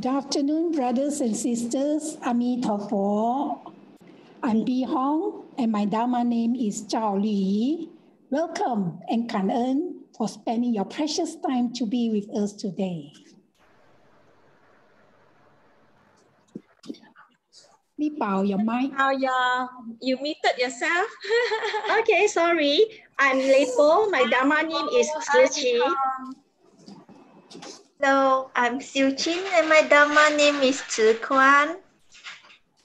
Good afternoon, brothers and sisters. Ami Toh Poh. I'm Bi Hong, and my Dharma name is Zhao Li. Welcome and Kan En for spending your precious time to be with us today. Li Pao, your mic. Oh, you muted yourself. Okay, sorry. I'm Lay Poh. My Dharma name is Ching. Hello, I'm Siew Ching and my Dharma name is Kwan.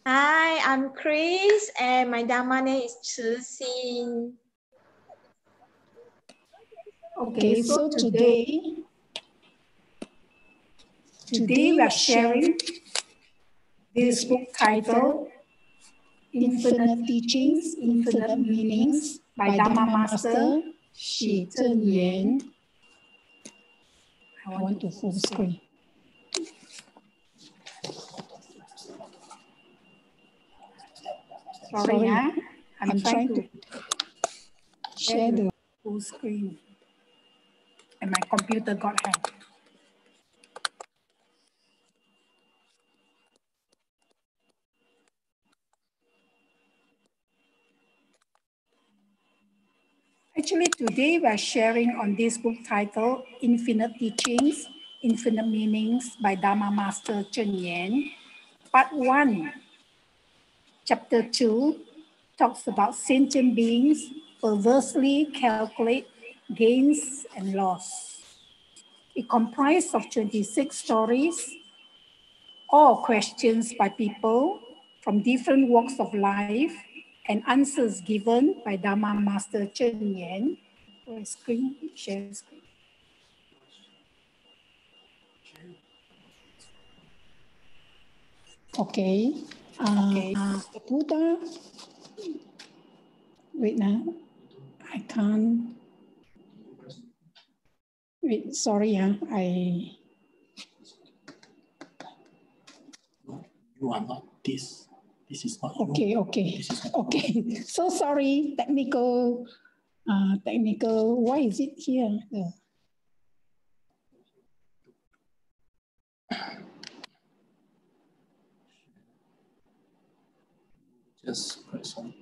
Hi, I'm Chris and my Dharma name is Xin. Okay, so today we are sharing this book titled Infinite Teachings, Infinite Meanings by Dharma Master Shi Zhen Yan. I want to full screen. Sorry, I'm trying to share the full screen and my computer got hacked. Actually, today we're sharing on this book titled Infinite Teachings, Infinite Meanings by Dharma Master Zhen Yan. Part 1, Chapter 2, talks about sentient beings perversely calculate gains and loss. It comprises of 26 stories, all questions by people from different walks of life and answers given by Dharma Master Zhen Yan. Share screen. Okay. The Buddha. Wait now. I can't. Wait, sorry. You are not this. This is not okay, you. Okay. Okay. So sorry. Technical. Why is it here? Just press on.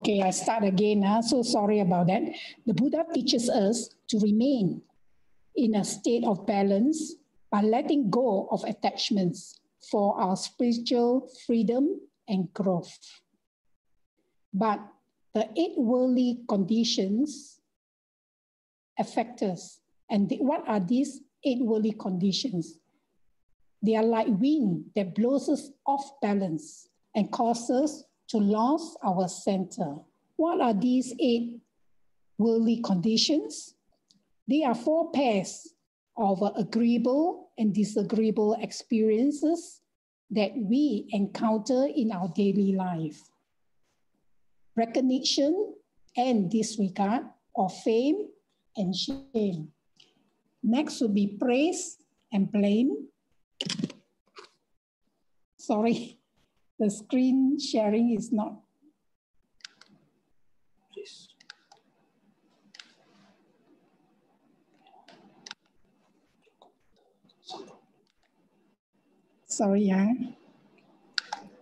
Okay, I start again. So sorry about that. The Buddha teaches us to remain in a state of balance by letting go of attachments for our spiritual freedom and growth. But the 8 worldly conditions affect us. And what are these 8 worldly conditions? They are like wind that blows us off balance and causes us to lose our center. What are these 8 worldly conditions? They are 4 pairs of agreeable and disagreeable experiences that we encounter in our daily life. Recognition and disregard of fame and shame. Next would be praise and blame. Sorry, the screen sharing is not. Please. Sorry,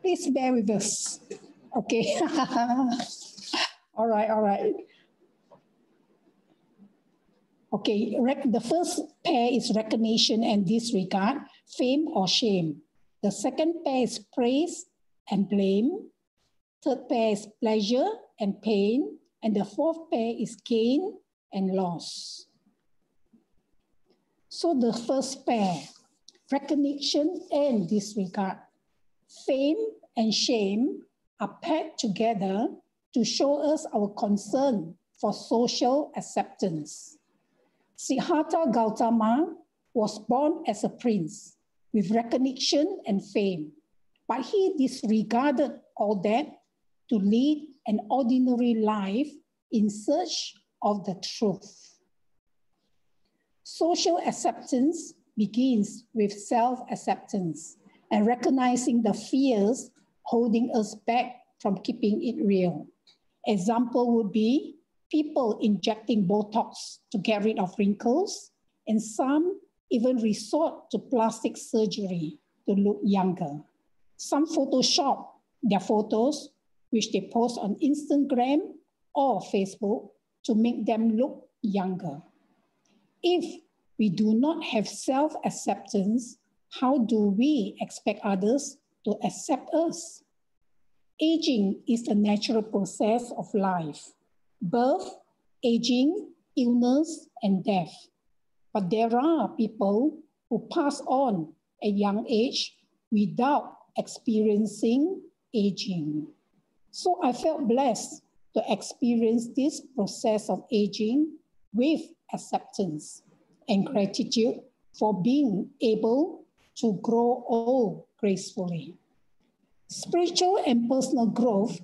please bear with us. Okay. All right. Okay, the first pair is recognition and disregard, fame or shame. The second pair is praise and blame. Third pair is pleasure and pain. And the fourth pair is gain and loss. So the first pair, recognition and disregard. Fame and shame are paired together to show us our concern for social acceptance. Siddhartha Gautama was born as a prince with recognition and fame, but he disregarded all that to lead an ordinary life in search of the truth. Social acceptance begins with self-acceptance and recognizing the fears holding us back from keeping it real. Example would be people injecting Botox to get rid of wrinkles, and some even resort to plastic surgery to look younger. Some Photoshop their photos, which they post on Instagram or Facebook, to make them look younger. If we do not have self-acceptance, how do we expect others to accept us? Aging is the natural process of life: birth, aging, illness, and death. But there are people who pass on at a young age without experiencing aging. So I felt blessed to experience this process of aging with acceptance and gratitude for being able to grow old gracefully. Spiritual and personal growth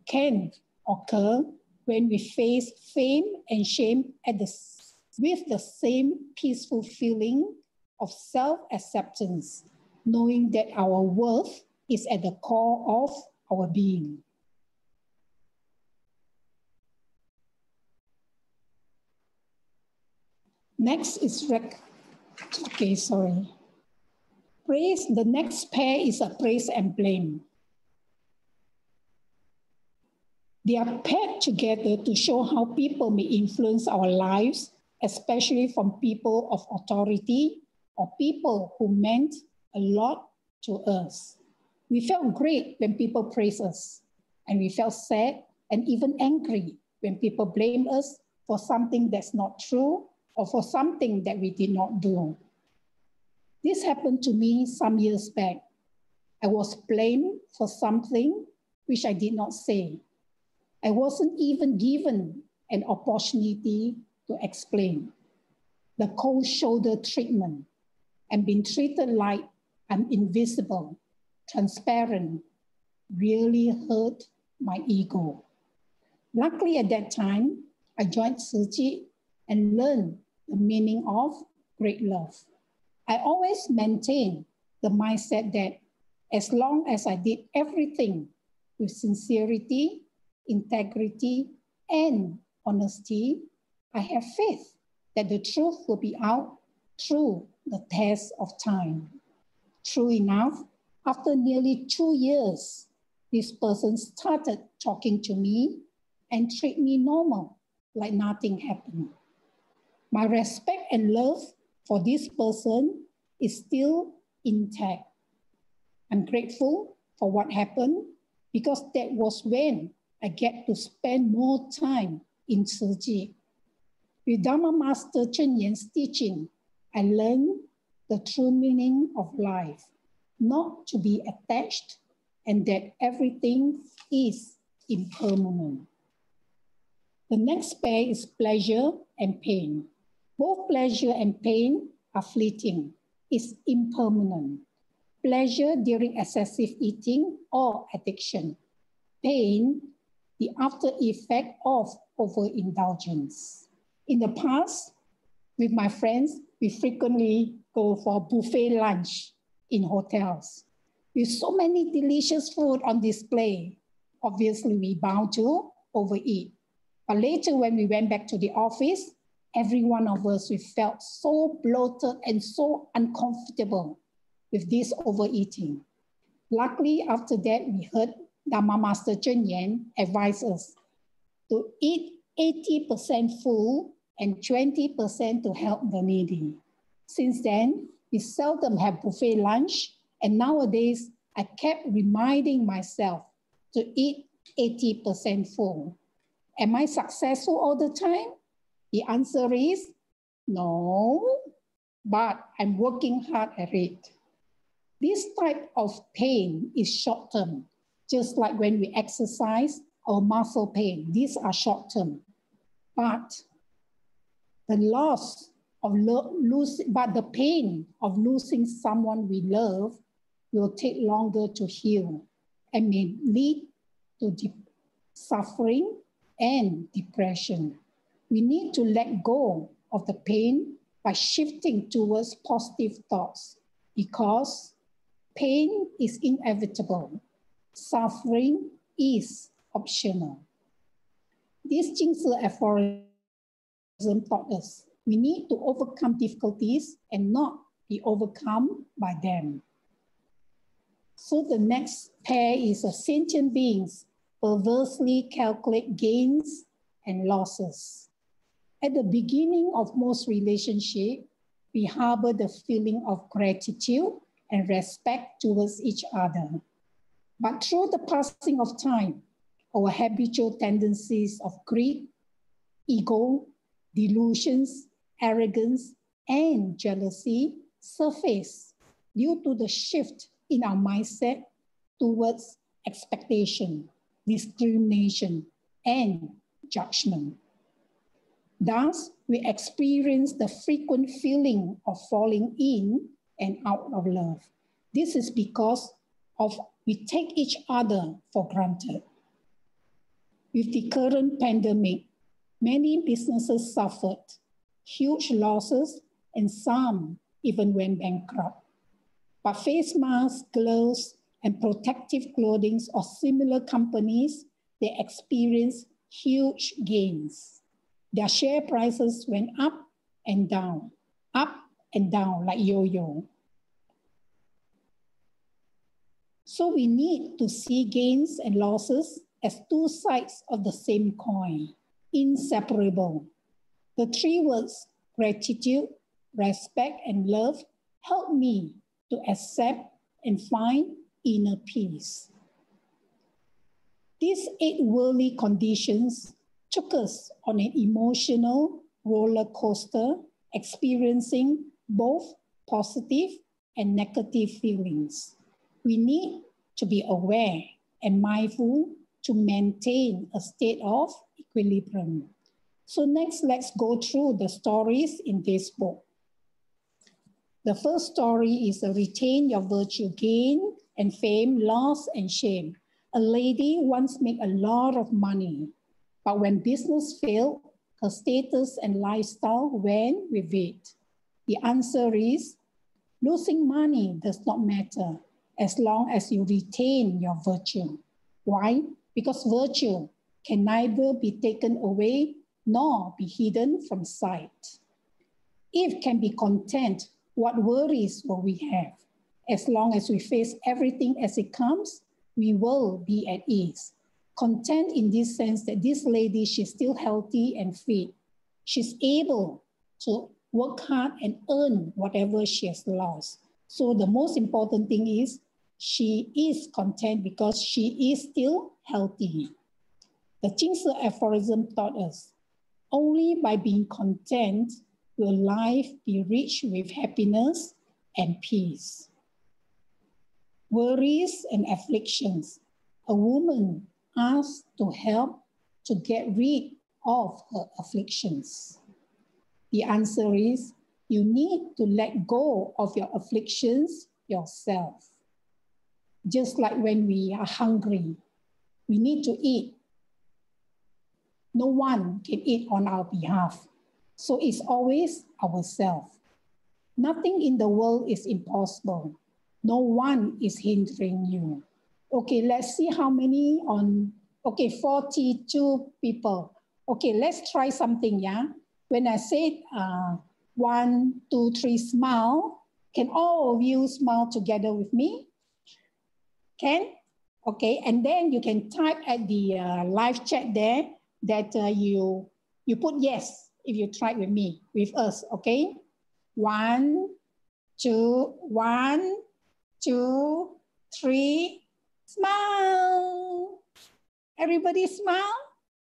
can occur when we face fame and shame with the same peaceful feeling of self-acceptance, knowing that our worth is at the core of our being. Next is praise. The next pair is a praise and blame. They are paired together to show how people may influence our lives, especially from people of authority or people who meant a lot to us. We felt great when people praise us, and we felt sad and even angry when people blame us for something that's not true or for something that we did not do. This happened to me some years back. I was blamed for something which I did not say. I wasn't even given an opportunity to explain. The cold shoulder treatment and being treated like I'm invisible, transparent, really hurt my ego. Luckily at that time, I joined Siew Ching and learned the meaning of great love. I always maintained the mindset that as long as I did everything with sincerity, integrity, and honesty, I have faith that the truth will be out through the test of time. True enough, after nearly 2 years, this person started talking to me and treat me normal, like nothing happened. My respect and love for this person is still intact. I'm grateful for what happened because that was when I get to spend more time in Siew Ching. With Dharma Master Cheng Yen's teaching, I learned the true meaning of life, not to be attached, and that everything is impermanent. The next pair is pleasure and pain. Both pleasure and pain are fleeting. It's impermanent. Pleasure during excessive eating or addiction. Pain, the after effect of overindulgence. In the past, with my friends, we frequently go for buffet lunch in hotels. With so many delicious food on display, obviously we bound to overeat. But later when we went back to the office, every one of us, we felt so bloated and so uncomfortable with this overeating. Luckily, after that, we heard Dharma Master Cheng Yen advise us to eat 80% full and 20% to help the needy. Since then, we seldom have buffet lunch, and nowadays, I kept reminding myself to eat 80% full. Am I successful all the time? The answer is no, but I'm working hard at it. This type of pain is short-term, just like when we exercise or muscle pain. These are short-term. But the pain of losing someone we love will take longer to heal and may lead to suffering and depression. We need to let go of the pain by shifting towards positive thoughts because pain is inevitable. Suffering is optional. This Ching Si aphorism taught us we need to overcome difficulties and not be overcome by them. So the next pair is a sentient beings perversely calculate gains and losses. At the beginning of most relationships, we harbor the feeling of gratitude and respect towards each other. But through the passing of time, our habitual tendencies of greed, ego, delusions, arrogance, and jealousy surface due to the shift in our mindset towards expectation, discrimination, and judgment. Thus, we experience the frequent feeling of falling in and out of love. This is because we take each other for granted. With the current pandemic, many businesses suffered huge losses and some even went bankrupt. But face masks, gloves, and protective clothing of similar companies, they experienced huge gains. Their share prices went up and down like yo-yo. So we need to see gains and losses as two sides of the same coin, inseparable. The three words, gratitude, respect, and love, help me to accept and find inner peace. These 8 worldly conditions took us on an emotional roller coaster, experiencing both positive and negative feelings. We need to be aware and mindful to maintain a state of equilibrium. So next, let's go through the stories in this book. The first story is Retain Your Virtue, Gain and Fame, Loss and Shame. A lady once made a lot of money, but when business failed, her status and lifestyle went with it. The answer is, losing money does not matter as long as you retain your virtue. Why? Because virtue can neither be taken away nor be hidden from sight. If can be content, what worries will we have? As long as we face everything as it comes, we will be at ease. Content in this sense that this lady, she's still healthy and fit. She's able to work hard and earn whatever she has lost. So the most important thing is she is content because she is still healthy. The Ching Si aphorism taught us, only by being content will life be rich with happiness and peace. Worries and afflictions. A woman asked to help to get rid of her afflictions. The answer is, you need to let go of your afflictions yourself. Just like when we are hungry, we need to eat. No one can eat on our behalf. So it's always ourselves. Nothing in the world is impossible. No one is hindering you. Okay, let's see how many on, 42 people. Okay, let's try something, yeah? When I say 1, 2, 3, smile, can all of you smile together with me? Can? Okay, and then you can type at the live chat there that you put yes if you try with me, with us, okay? 1, 2, 3, smile. Everybody smile?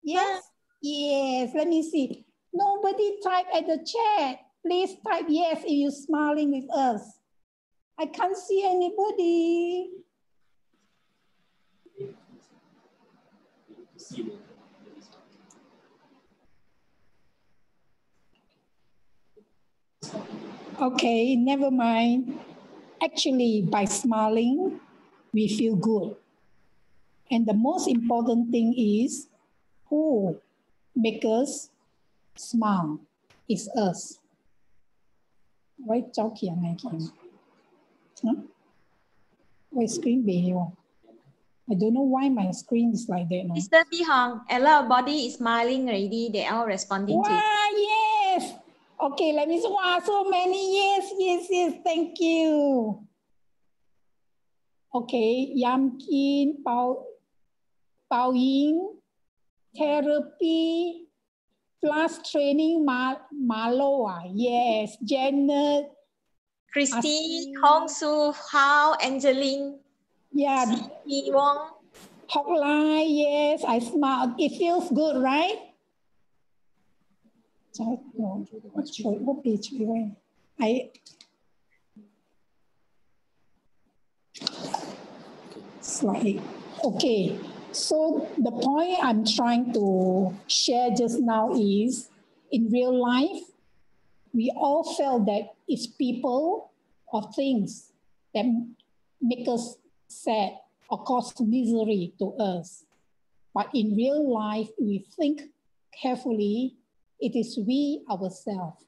Yes? Yes, let me see. Nobody type at the chat. Please type yes if you're smiling with us. I can't see anybody. Okay, never mind. Actually, by smiling, we feel good. And the most important thing is who makes us smile is us. Right, cháu kia này kia. Ôi screen bị I don't know why my screen is like that now. Mr. Bihong, a lot of body is smiling already. They are responding to you. Wow, yes. Okay, let me see. Wow, so many. Yes. Thank you. Okay, Yam Kin, Pao Ying, therapy, plus training, Maloa. Yes, Janet. Christy, Hong Su, Hao, Angeline, Yeah. He Wong. Hotline, yes, I smile. It feels good, right? What page? Slide. Okay, so the point I'm trying to share just now is, in real life, we all felt that it's people or things that make us sad or cause misery to us. But in real life, we think carefully, it is we ourselves.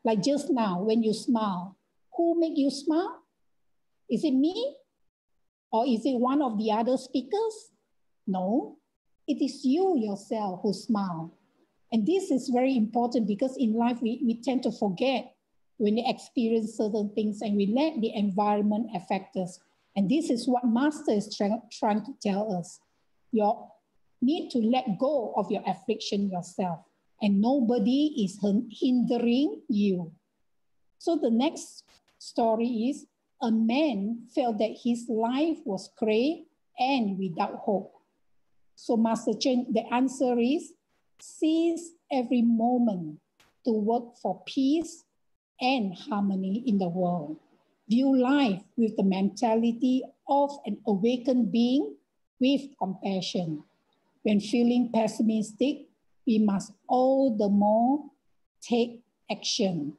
Like just now, when you smile, who make you smile? Is it me? Or is it one of the other speakers? No, it is you yourself who smile. And this is very important because in life, we tend to forget when we experience certain things and we let the environment affect us. And this is what Master is trying to tell us. You need to let go of your affliction yourself, and nobody is hindering you. So the next story is, a man felt that his life was gray and without hope. So Master Chen, the answer is, seize every moment to work for peace and harmony in the world. View life with the mentality of an awakened being with compassion. When feeling pessimistic, we must all the more take action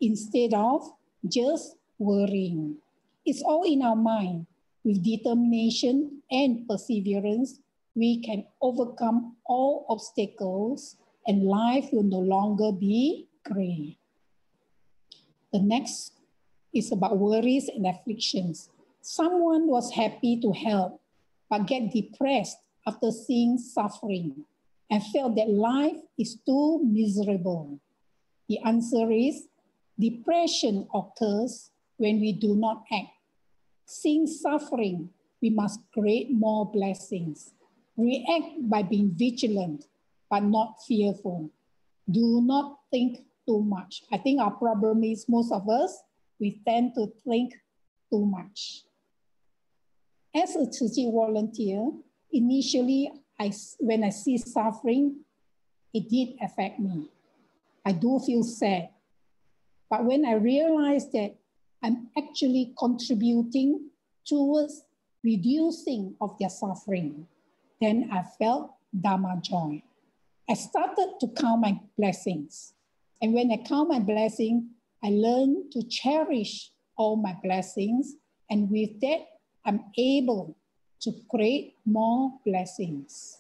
instead of just worrying. It's all in our mind. With determination and perseverance, we can overcome all obstacles and life will no longer be gray. The next is about worries and afflictions. Someone was happy to help, but get depressed after seeing suffering and felt that life is too miserable. The answer is, depression occurs when we do not act. Seeing suffering, we must create more blessings. React by being vigilant, but not fearful. Do not think too much. I think our problem is most of us, we tend to think too much. As a Tzu Chi volunteer, initially, when I see suffering, it did affect me. I do feel sad. But when I realized that I'm actually contributing towards reducing of their suffering, then I felt Dharma joy. I started to count my blessings. And when I count my blessing, I learned to cherish all my blessings. And with that, I'm able to create more blessings.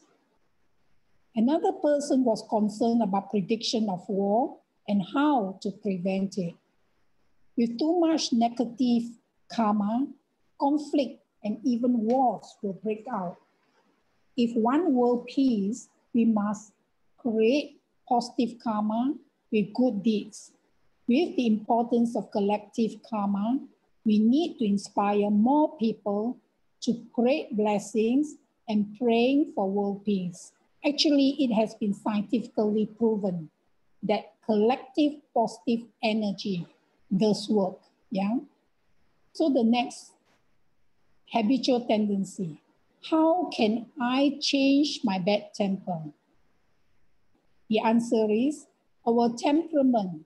Another person was concerned about prediction of war and how to prevent it. With too much negative karma, conflict and even wars will break out. If one world peace, we must create positive karma with good deeds. With the importance of collective karma, we need to inspire more people to create blessings and praying for world peace. Actually, it has been scientifically proven that collective positive energy does work. Yeah. So the next, habitual tendency. How can I change my bad temper? The answer is, our temperament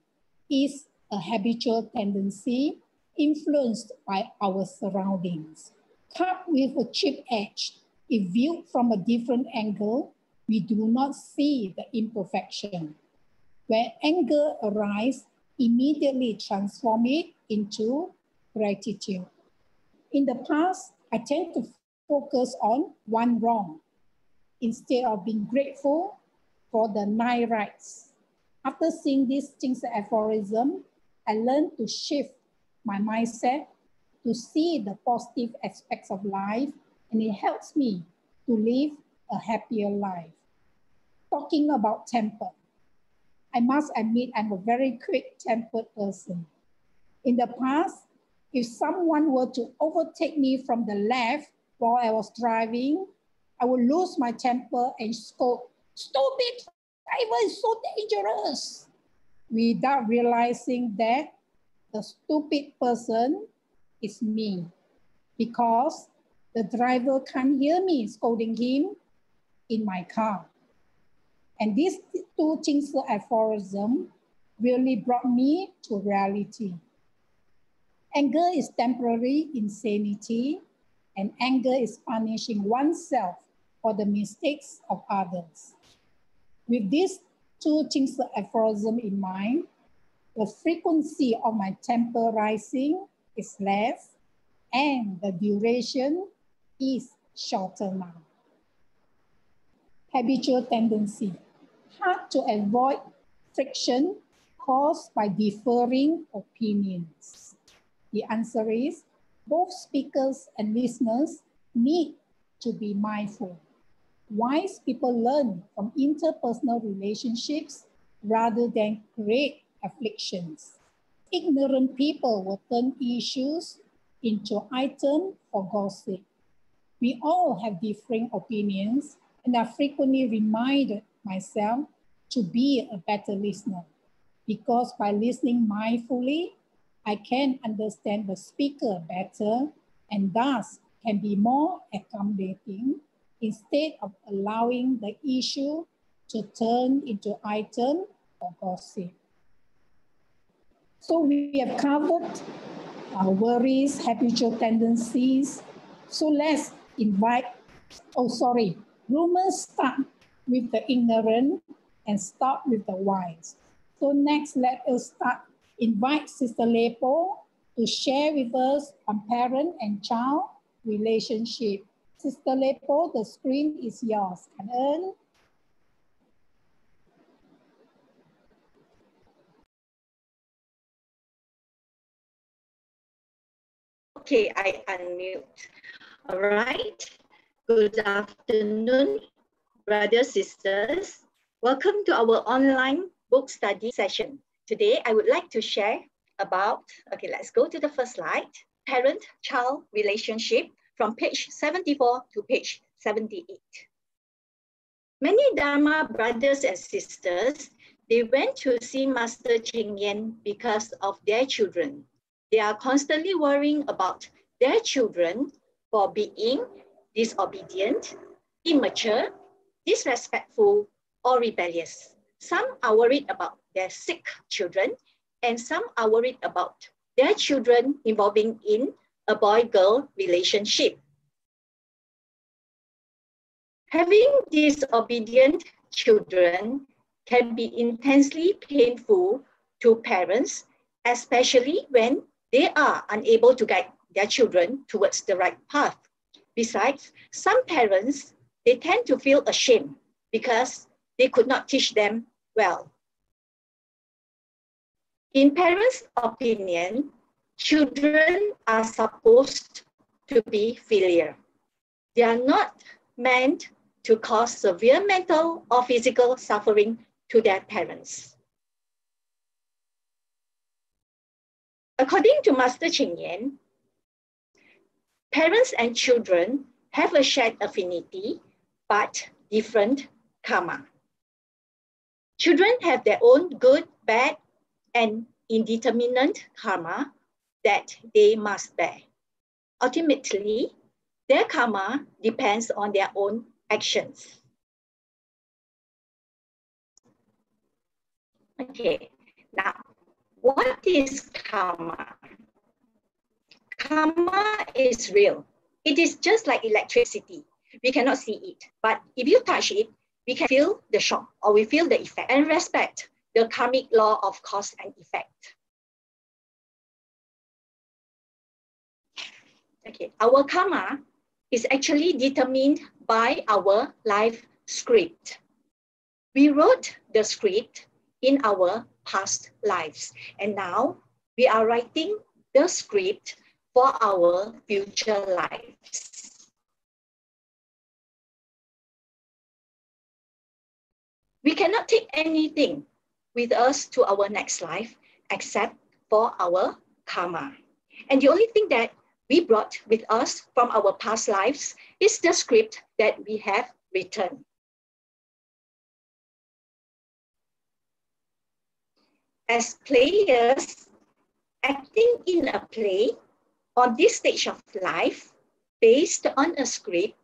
is a habitual tendency influenced by our surroundings. Cut with a cheap edge, if viewed from a different angle, we do not see the imperfection. When anger arises, immediately transform it into gratitude. In the past, I tend to focus on one wrong instead of being grateful for the 9 rights. After seeing this Ching's aphorism, I learned to shift my mindset to see the positive aspects of life, and it helps me to live a happier life. Talking about temper, I must admit I'm a very quick-tempered person. In the past, if someone were to overtake me from the left while I was driving, I would lose my temper and scold, "Stupid driver is so dangerous," without realizing that the stupid person is me, because the driver can't hear me scolding him in my car. And these two things, aphorism, really brought me to reality. Anger is temporary insanity, and anger is punishing oneself for the mistakes of others. With these two things, aphorism in mind, the frequency of my temper rising is less, and the duration is shorter now. Habitual tendency. Hard to avoid friction caused by differing opinions. The answer is both speakers and listeners need to be mindful. Wise people learn from interpersonal relationships rather than create afflictions. Ignorant people will turn issues into items for gossip. We all have differing opinions, and I frequently remind myself to be a better listener, because by listening mindfully, I can understand the speaker better and thus can be more accommodating instead of allowing the issue to turn into item or gossip. So we have covered our worries, habitual tendencies. So let's invite, rumors start with the ignorant and stop with the wise. So next, let us invite Sister Lay Poh to share with us on parent and child relationship. Sister Lay Poh, the screen is yours. Cảm ơn. Okay, I unmute. All right. Good afternoon, brothers, sisters. Welcome to our online book study session. Today, I would like to share about, let's go to the first slide. Parent-child relationship from page 74 to page 78. Many Dharma brothers and sisters, they went to see Master Cheng Yen because of their children. They are constantly worrying about their children for being disobedient, immature, disrespectful, or rebellious. Some are worried about their sick children, and some are worried about their children involving in a boy-girl relationship. Having disobedient children can be intensely painful to parents, especially when they are unable to guide their children towards the right path. Besides, some parents, they tend to feel ashamed because they could not teach them well. In parents' opinion, children are supposed to be filial. They are not meant to cause severe mental or physical suffering to their parents. According to Master Cheng Yen, parents and children have a shared affinity, but different karma. Children have their own good, bad, and indeterminate karma that they must bear. Ultimately, their karma depends on their own actions. Okay, now, what is karma? Karma is real. It is just like electricity. We cannot see it, but if you touch it, we can feel the shock or we feel the effect and respect the karmic law of cause and effect. Okay, our karma is actually determined by our life script. We wrote the script in our past lives, and now we are writing the script for our future lives. We cannot take anything with us to our next life except for our karma. And the only thing that we brought with us from our past lives is the script that we have written. As players acting in a play on this stage of life based on a script,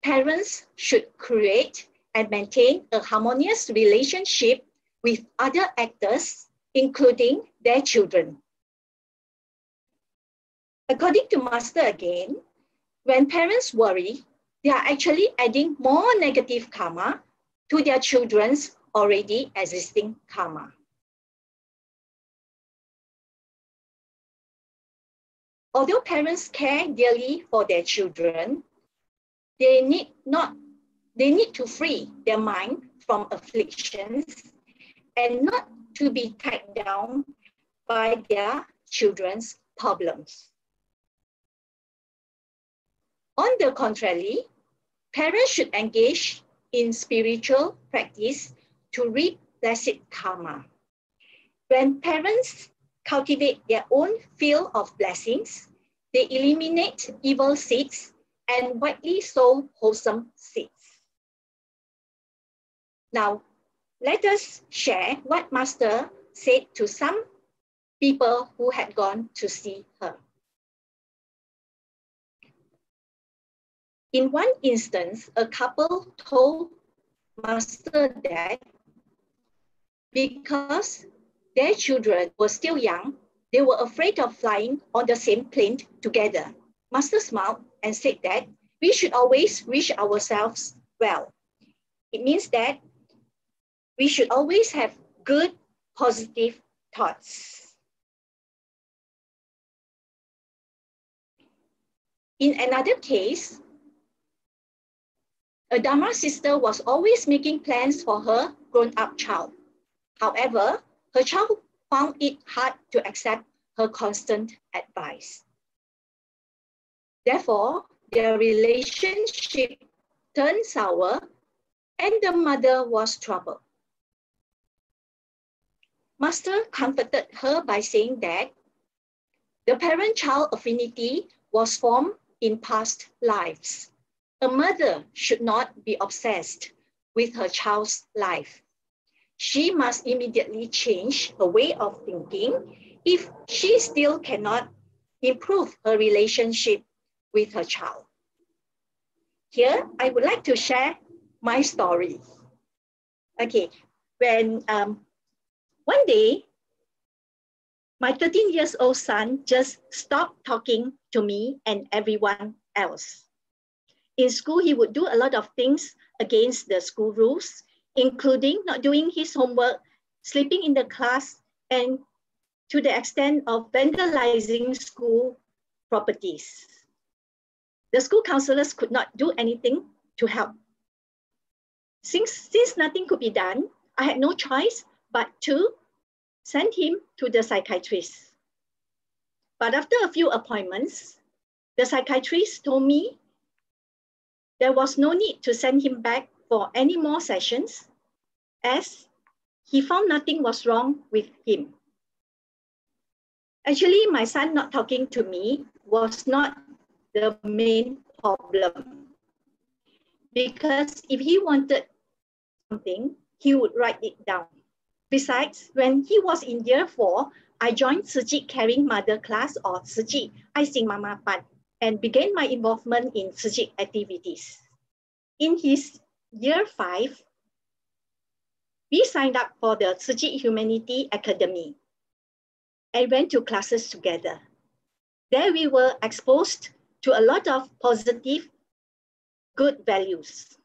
parents should create and maintain a harmonious relationship with other actors, including their children. According to Master again, when parents worry, they are actually adding more negative karma to their children's already existing karma. Although parents care dearly for their children, they need to free their mind from afflictions and not to be tied down by their children's problems. On the contrary, parents should engage in spiritual practice to reap blessed karma. When parents cultivate their own field of blessings, they eliminate evil seeds and widely sow wholesome seeds. Now, let us share what Master said to some people who had gone to see her. In one instance, a couple told Master that because their children were still young, they were afraid of flying on the same plane together. Master smiled and said that we should always wish ourselves well. It means that we should always have good, positive thoughts. In another case, a Dharma sister was always making plans for her grown-up child. However, her child found it hard to accept her constant advice. Therefore, their relationship turned sour and the mother was troubled. Master comforted her by saying that the parent-child affinity was formed in past lives. A mother should not be obsessed with her child's life. She must immediately change her way of thinking if she still cannot improve her relationship with her child. Here, I would like to share my story. Okay, when one day, my 13-year-old son just stopped talking to me and everyone else. In school, he would do a lot of things against the school rules, including not doing his homework, sleeping in the class, and to the extent of vandalizing school properties. The school counselors could not do anything to help. Since nothing could be done, I had no choice but to send him to the psychiatrist. But after a few appointments, the psychiatrist told me there was no need to send him back for any more sessions, as he found nothing was wrong with him. Actually, my son not talking to me was not the main problem, because if he wanted something, he would write it down. Besides, when he was in year 4, I joined Tzu Chi Caring Mother class, or Tzu Chi I Sing Mama Pan, and began my involvement in Tzu Chi activities. In his year 5, we signed up for the Tzu Chi Humanity Academy and went to classes together. There we were exposed to a lot of positive, good values.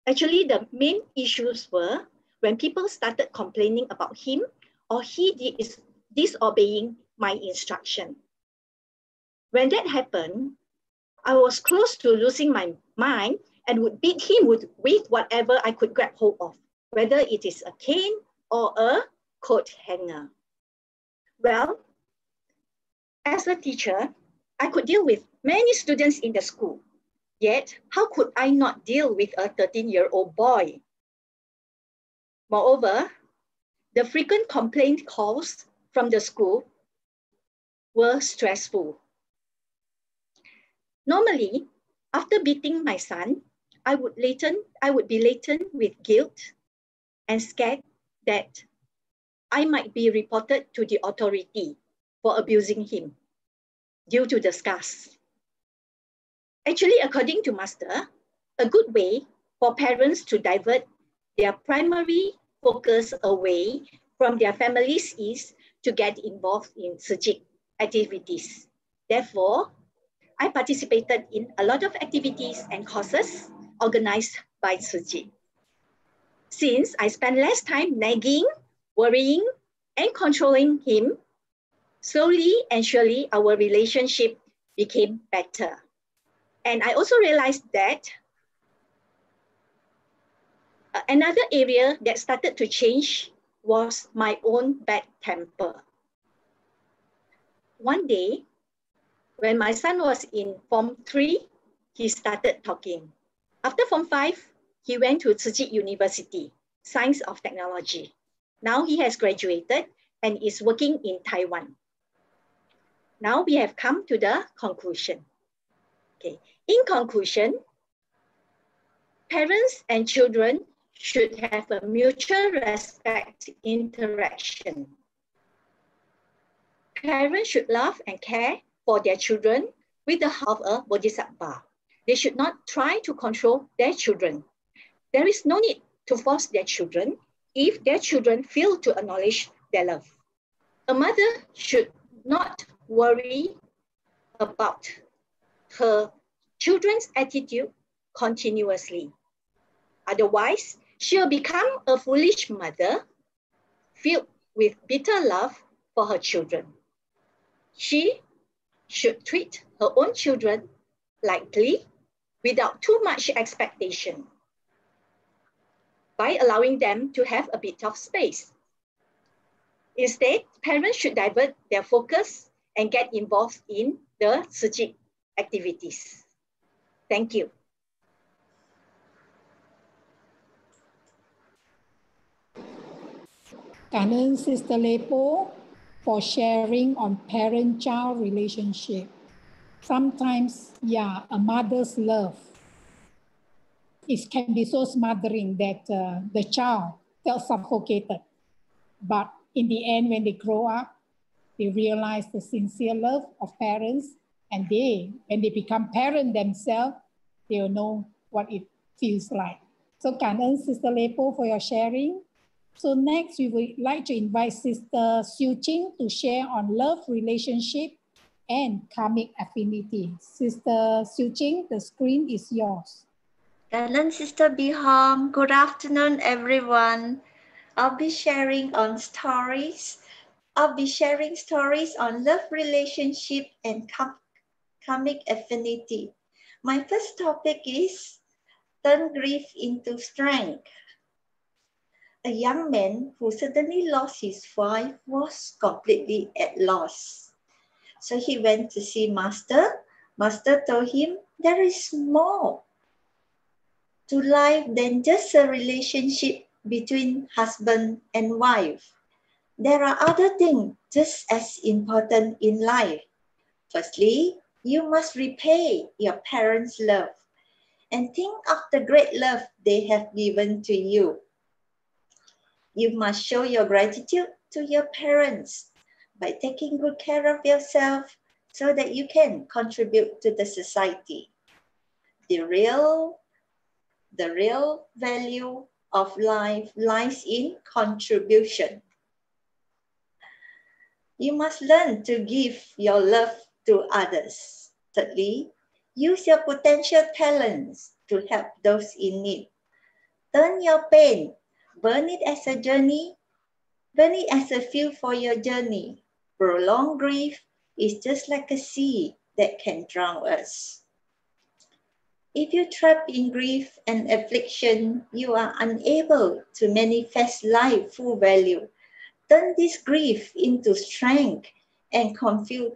Actually, the main issues were when people started complaining about him or he is disobeying my instruction. When that happened, I was close to losing my mind and would beat him with whatever I could grab hold of, whether it is a cane or a coat hanger. Well, as a teacher, I could deal with many students in the school. Yet, how could I not deal with a 13-year-old boy Moreover, the frequent complaint calls from the school were stressful. Normally, after beating my son, I would be laden with guilt and scared that I might be reported to the authority for abusing him due to the scars. Actually, according to Master, a good way for parents to divert their primary focus away from their families is to get involved in Sijik activities. Therefore, I participated in a lot of activities and courses organized by Sijik. Since I spent less time nagging, worrying, and controlling him, slowly and surely our relationship became better. And I also realized that another area that started to change was my own bad temper. One day, when my son was in Form 3, he started talking. After Form 5, he went to Tzu University, Science of Technology. Now he has graduated and is working in Taiwan. Now we have come to the conclusion. Okay. In conclusion, parents and children should have a mutual respect interaction. Parents should love and care for their children with the heart of a Bodhisattva. They should not try to control their children. There is no need to force their children if their children fail to acknowledge their love. A mother should not worry about her children's attitude continuously. Otherwise, she will become a foolish mother filled with bitter love for her children. She should treat her own children lightly without too much expectation by allowing them to have a bit of space. Instead, parents should divert their focus and get involved in the Sijik activities. Thank you. Cảm ơn Sister Lay Poh for sharing on parent-child relationship. Sometimes, a mother's love, it can be so smothering that the child felt suffocated. But in the end, when they grow up, they realize the sincere love of parents, and when they become parents themselves, they will know what it feels like. So, cảm ơn Sister Lay Poh for your sharing. So next, we would like to invite Sister Siew Ching to share on love, relationship, and karmic affinity. Sister Siew Ching, the screen is yours. Hello, Sister Bihom. Good afternoon, everyone. I'll be sharing stories on love, relationship, and karmic affinity. My first topic is turn grief into strength. A young man who suddenly lost his wife was completely at loss. So he went to see Master. Master told him there is more to life than just a relationship between husband and wife. There are other things just as important in life. Firstly, you must repay your parents' love and think of the great love they have given to you. You must show your gratitude to your parents by taking good care of yourself so that you can contribute to the society. The real value of life lies in contribution. You must learn to give your love to others. Thirdly, use your potential talents to help those in need. Turn your pain, burn it as a journey, burn it as a fuel for your journey. Prolonged grief is just like a sea that can drown us. If you're trapped in grief and affliction, you are unable to manifest life full value. Turn this grief into strength and confuse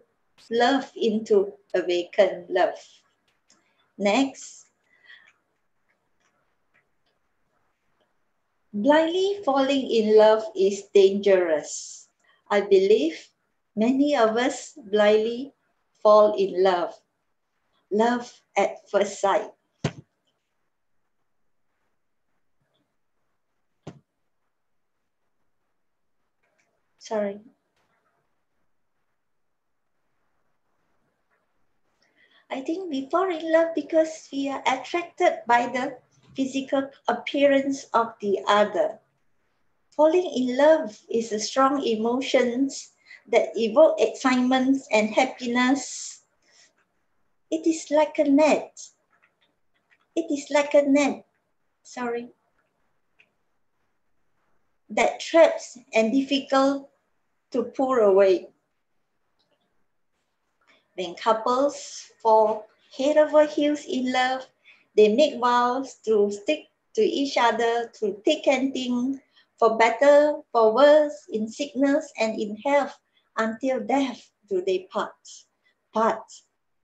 love into awakened love. Next, Blindly falling in love is dangerous. I believe many of us blindly fall in love. Love at first sight. Sorry. I think we fall in love because we are attracted by the physical appearance of the other. Falling in love is a strong emotions that evoke excitement and happiness. It is like a net. It is like a net. Sorry. That traps and difficult to pull away. When couples fall head over heels in love, they make vows to stick to each other through thick and thin, for better, for worse, in sickness and in health, until death do they part. But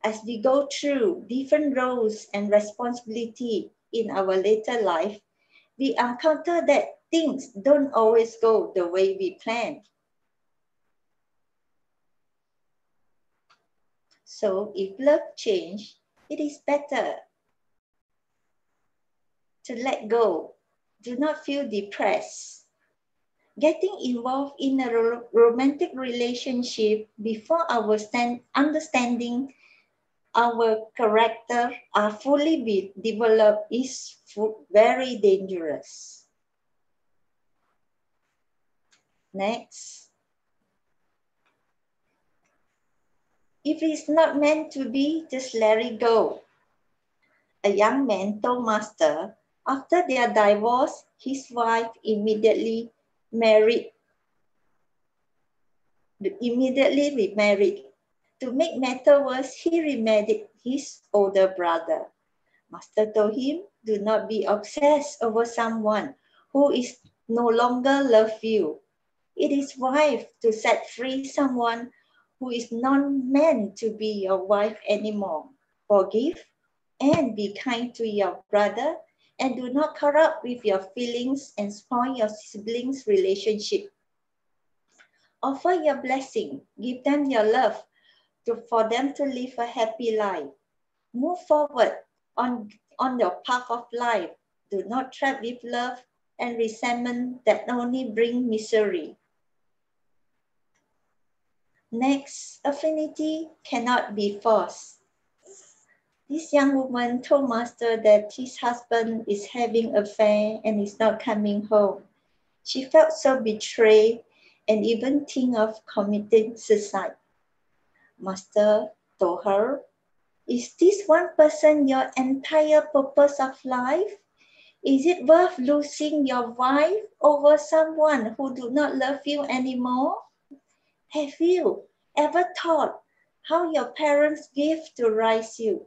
as we go through different roles and responsibility in our later life, we encounter that things don't always go the way we plan. So if love change, it is better to let go. Do not feel depressed. Getting involved in a romantic relationship before our understanding our character are fully developed is very dangerous. Next. If it's not meant to be, just let it go. A young man told Master, after their divorce, his wife immediately remarried. To make matter worse, he remarried his older brother. Master told him, do not be obsessed over someone who is no longer love you. It is wife to set free someone who is not meant to be your wife anymore. Forgive and be kind to your brother, and do not corrupt with your feelings and spoil your siblings' relationship. Offer your blessing, give them your love for them to live a happy life. Move forward on your path of life. Do not trap with love and resentment that only bring misery. Next, affinity cannot be forced. This young woman told Master that his husband is having an affair and is not coming home. She felt so betrayed and even think of committing suicide. Master told her, is this one person your entire purpose of life? Is it worth losing your wife over someone who do not love you anymore? Have you ever thought how your parents gave to raise you?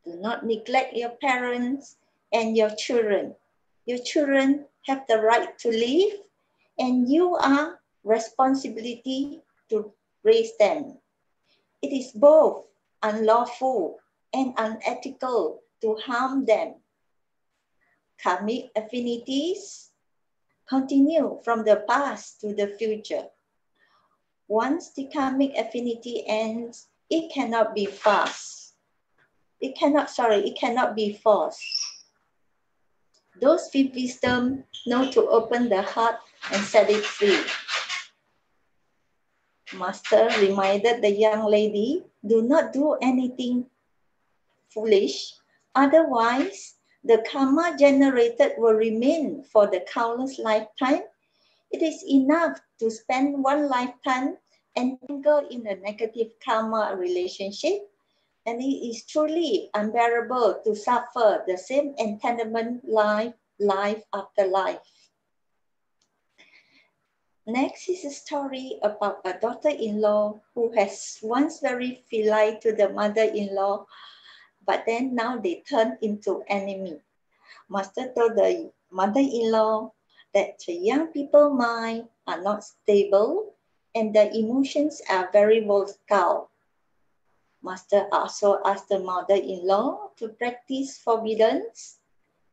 Do not neglect your parents and your children. Your children have the right to live, and you are responsibility to raise them. It is both unlawful and unethical to harm them. Karmic affinities continue from the past to the future. Once the karmic affinity ends, it cannot be forced. It cannot be forced. Those with wisdom know to open the heart and set it free. Master reminded the young lady, do not do anything foolish, otherwise the karma generated will remain for the countless lifetime. It is enough to spend one lifetime entangled in a negative karma relationship, and it is truly unbearable to suffer the same entanglement life after life. Next is a story about a daughter-in-law who has once very filial to the mother-in-law, but then now they turn into enemy. Master told the mother-in-law that the young people's mind are not stable and the emotions are very volatile. Master also asked the mother-in-law to practice forbearance,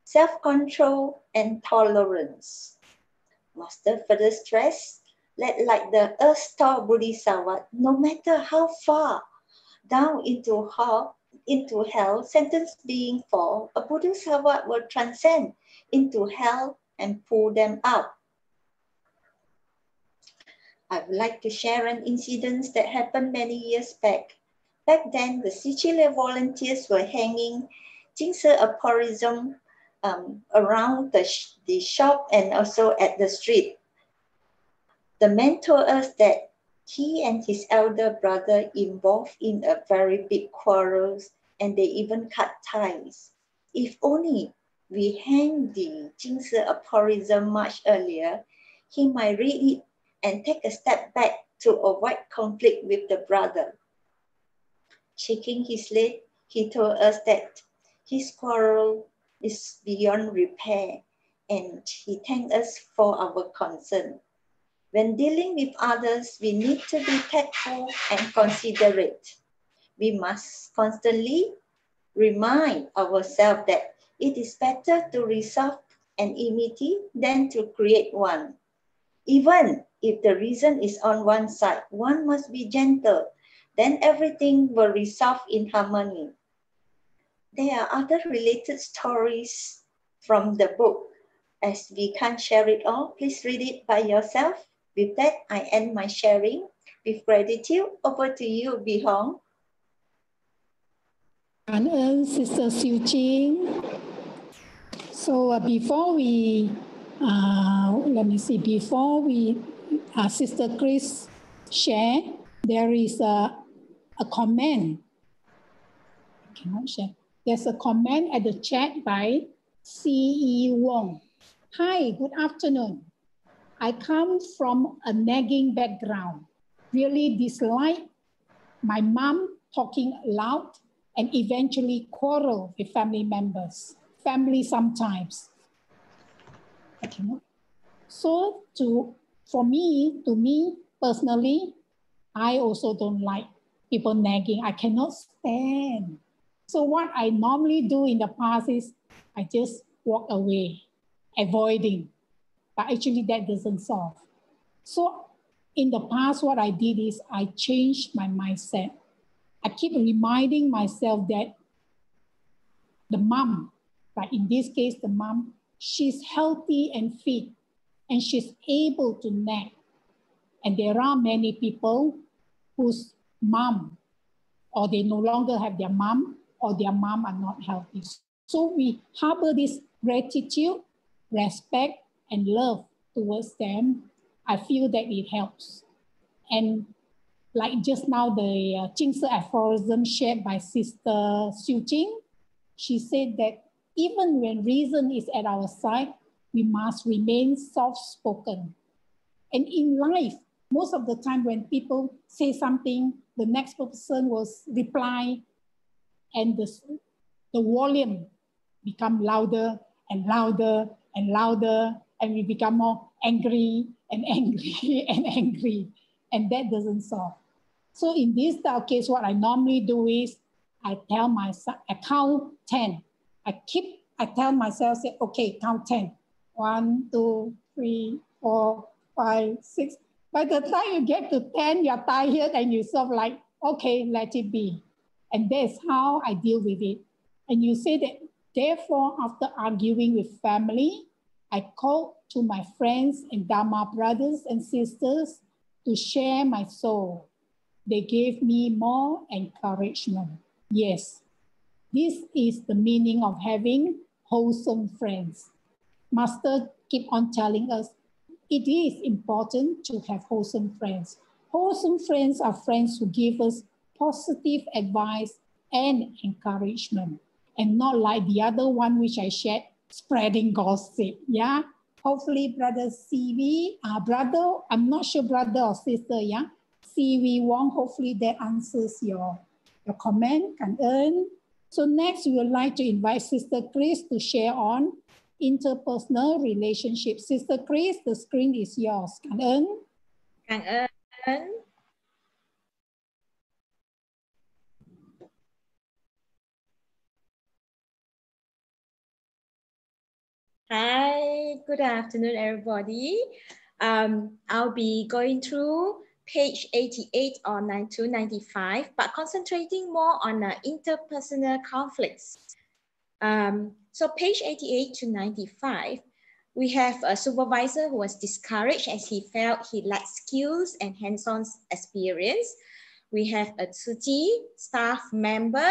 self-control, and tolerance. Master further stressed that like the earth-star Bodhisattva, no matter how far down into hell sentenced being fall, a Bodhisattva will transcend into hell and pull them out. I would like to share an incident that happened many years back. Back then, the Sicilian volunteers were hanging Jingse aphorism around the shop and also at the street. The man told us that he and his elder brother involved in a very big quarrel and they even cut ties. If only we hang the Jingse aphorism much earlier, he might read it and take a step back to avoid conflict with the brother. Shaking his leg, he told us that his quarrel is beyond repair and he thanked us for our concern. When dealing with others, we need to be tactful and considerate. We must constantly remind ourselves that it is better to resolve an enmity than to create one. Even if the reason is on one side, one must be gentle. Then everything will resolve in harmony. There are other related stories from the book. As we can't share it all, please read it by yourself. With that, I end my sharing. With gratitude, over to you, Bee Hong. Cảm ơn Sister Siew Ching. So before we, Sister Chris share, there is a comment. I cannot share. There's a comment at the chat by C.E. Wong. Hi, good afternoon. I come from a nagging background. Really dislike my mom talking loud and eventually quarrel with family members. Family sometimes. I cannot. So to me personally, I also don't like people nagging. I cannot stand. So what I normally do in the past is I just walk away, avoiding. But actually that doesn't solve. So in the past, what I did is I changed my mindset. I keep reminding myself that the mom, like in this case, the mom, she's healthy and fit, and she's able to nag. And there are many people whose mom, or they no longer have their mom, or their mom are not healthy. So we harbor this gratitude, respect, and love towards them. I feel that it helps. And like just now, the Jingse aphorism shared by Sister Siew Ching, she said that even when reason is at our side, we must remain soft-spoken. And in life, most of the time when people say something, the next person will reply, and the volume become louder and louder and louder, and we become more angry and angry and angry, and that doesn't solve. So in this case, what I normally do is I tell myself, I count 10. I tell myself, say, okay, count 10. 1, 2, 3, 4, 5, 6. By the time you get to 10, you're tired and you sort of like, okay, let it be. And that's how I deal with it. And you say that, therefore, after arguing with family, I called to my friends and Dharma brothers and sisters to share my soul. They gave me more encouragement. Yes, this is the meaning of having wholesome friends. Master keep on telling us it is important to have wholesome friends. Wholesome friends are friends who give us positive advice and encouragement, and not like the other one which I shared, spreading gossip. Yeah, hopefully brother CV, brother, I'm not sure brother or sister, yeah, CV Wong, hopefully that answers your comment. Cảm ơn. So next we would like to invite Sister Chris to share on interpersonal relationships. Sister Chris, the screen is yours. Cảm ơn. Cảm ơn. Hi, good afternoon, everybody. I'll be going through page 88 on 295, but concentrating more on interpersonal conflicts. So page 88 to 95, we have a supervisor who was discouraged as he felt he lacked skills and hands-on experience. We have a Tsuji staff member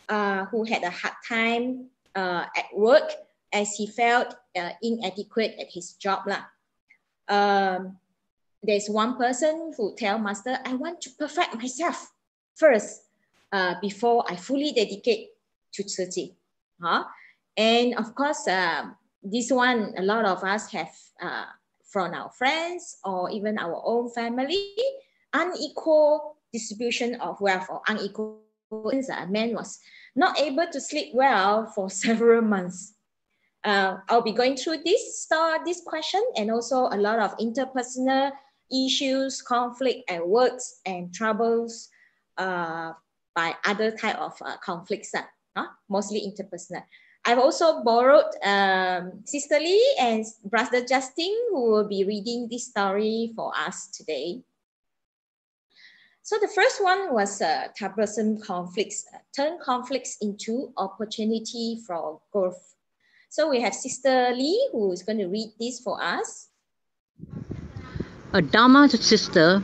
who had a hard time at work as he felt inadequate at his job. There's one person who tell master, I want to perfect myself first before I fully dedicate to Tsuji. And of course, this one, a lot of us have from our friends or even our own family, unequal distribution of wealth or unequal. A man was not able to sleep well for several months. I'll be going through this question and also a lot of interpersonal issues, conflict at works and troubles by other type of conflicts, mostly interpersonal. I've also borrowed Sister Lee and Brother Justin, who will be reading this story for us today. So the first one was troublesome conflicts, turn conflicts into opportunity for growth. So we have Sister Lee, who is going to read this for us. A Dharma sister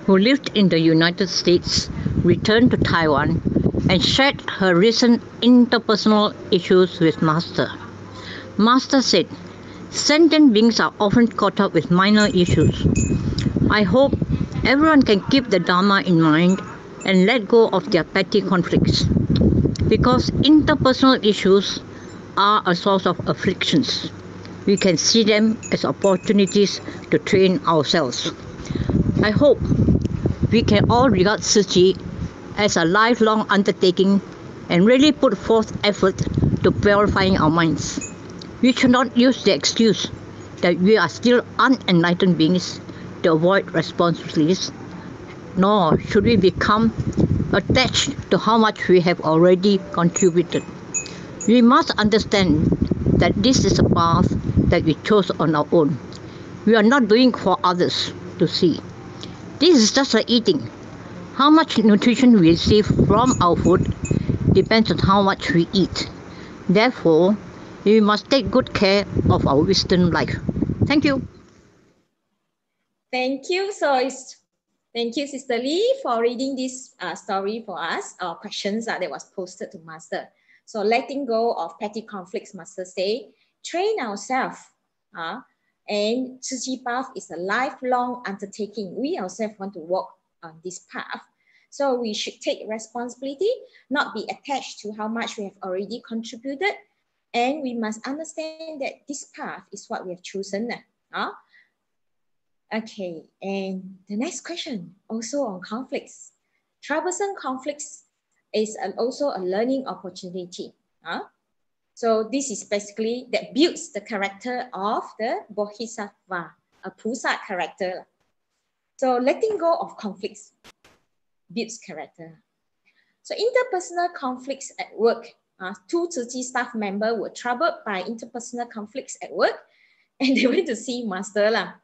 who lived in the United States returned to Taiwan and shared her recent interpersonal issues with Master. Master said, sentient beings are often caught up with minor issues. I hope everyone can keep the Dharma in mind and let go of their petty conflicts, because interpersonal issues are a source of afflictions. We can see them as opportunities to train ourselves. I hope we can all regard Tsuji as a lifelong undertaking and really put forth effort to purifying our minds. We should not use the excuse that we are still unenlightened beings to avoid responsibilities, nor should we become attached to how much we have already contributed. We must understand that this is a path that we chose on our own. We are not doing for others to see. This is just like eating. How much nutrition we receive from our food depends on how much we eat. Therefore, we must take good care of our wisdom life. Thank you. Thank you, Thank you, Sister Lee, for reading this story for us, or questions that was posted to Master. So letting go of petty conflicts, Master say, train ourselves. And Tsuji path is a lifelong undertaking. We ourselves want to walk on this path. So we should take responsibility, not be attached to how much we have already contributed. And we must understand that this path is what we have chosen. Okay, and the next question, also on conflicts. Troublesome conflicts is also a learning opportunity. So this is basically that builds the character of the Bodhisattva, a Pusa character. So letting go of conflicts builds character. So interpersonal conflicts at work. Two Tsuji staff members were troubled by interpersonal conflicts at work, and they went to see Master.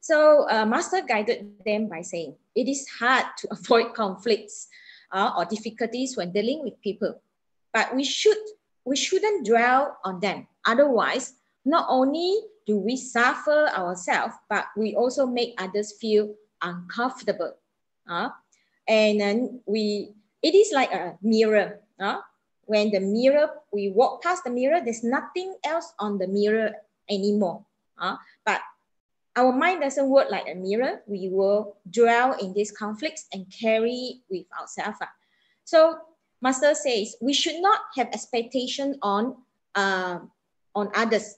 So Master guided them by saying, it is hard to avoid conflicts or difficulties when dealing with people, but we shouldn't dwell on them. Otherwise, not only do we suffer ourselves, but we also make others feel uncomfortable. And then it is like a mirror. When the mirror, we walk past the mirror, there's nothing else on the mirror anymore. But our mind doesn't work like a mirror. We will dwell in these conflicts and carry with ourselves. So Master says we should not have expectation on others.